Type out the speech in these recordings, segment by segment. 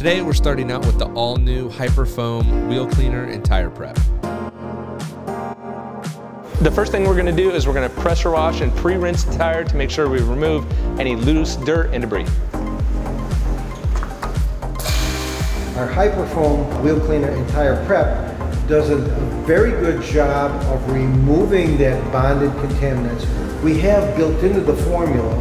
Today we're starting out with the all-new Hyperfoam wheel cleaner and tire prep. The first thing we're going to do is we're going to pressure wash and pre-rinse the tire to make sure we remove any loose dirt and debris. Our Hyperfoam wheel cleaner and tire prep does a very good job of removing that bonded contaminants. We have built into the formula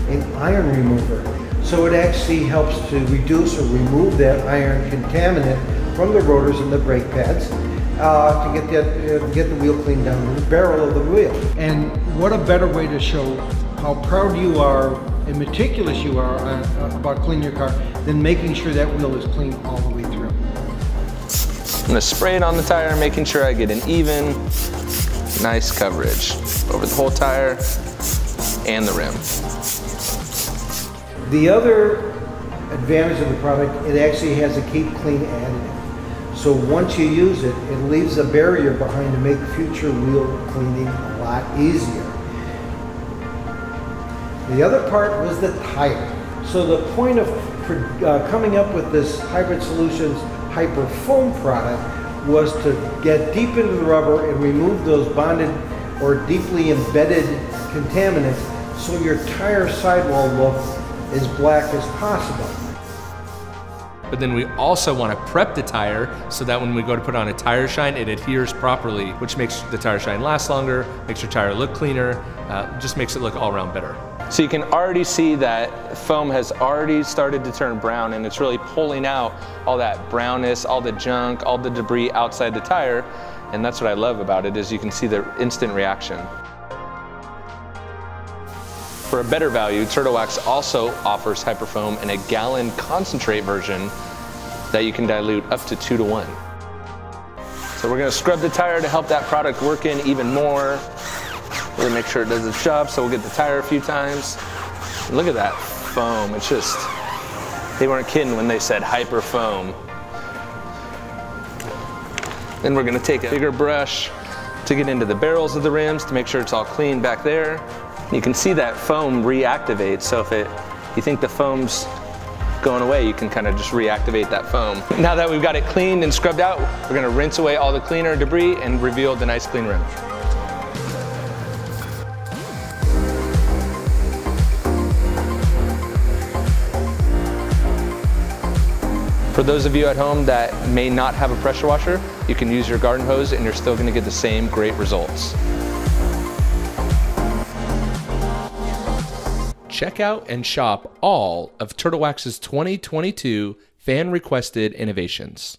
an iron remover, so it actually helps to reduce or remove that iron contaminant from the rotors and the brake pads to get the wheel cleaned down the barrel of the wheel. And what a better way to show how proud you are and meticulous you are about cleaning your car than making sure that wheel is clean all the way through. I'm going to spray it on the tire, making sure I get an even, nice coverage over the whole tire and the rim. The other advantage of the product, it actually has a keep clean additive. So once you use it, it leaves a barrier behind to make future wheel cleaning a lot easier. The other part was the tire. So the point of coming up with this Hybrid Solutions Hyperfoam product was to get deep into the rubber and remove those bonded or deeply embedded contaminants so your tire sidewall look as black as possible. But then we also want to prep the tire so that when we go to put on a tire shine, it adheres properly, which makes the tire shine last longer, makes your tire look cleaner, just makes it look all around better. So you can already see that foam has already started to turn brown, and it's really pulling out all that brownness, all the junk, all the debris outside the tire. And that's what I love about it, is you can see the instant reaction. For a better value, Turtle Wax also offers Hyperfoam in a gallon concentrate version that you can dilute up to 2:1. So we're going to scrub the tire to help that product work in even more. Really make sure it does its job, so we'll get the tire a few times. And look at that foam. It's just, they weren't kidding when they said Hyperfoam. Then we're going to take a bigger brush to get into the barrels of the rims to make sure it's all clean back there. You can see that foam reactivate, so if you think the foam's going away, you can kind of just reactivate that foam. Now that we've got it cleaned and scrubbed out, we're going to rinse away all the cleaner and debris and reveal the nice clean rim. For those of you at home that may not have a pressure washer, you can use your garden hose and you're still going to get the same great results. Check out and shop all of Turtle Wax's 2022 fan-requested innovations.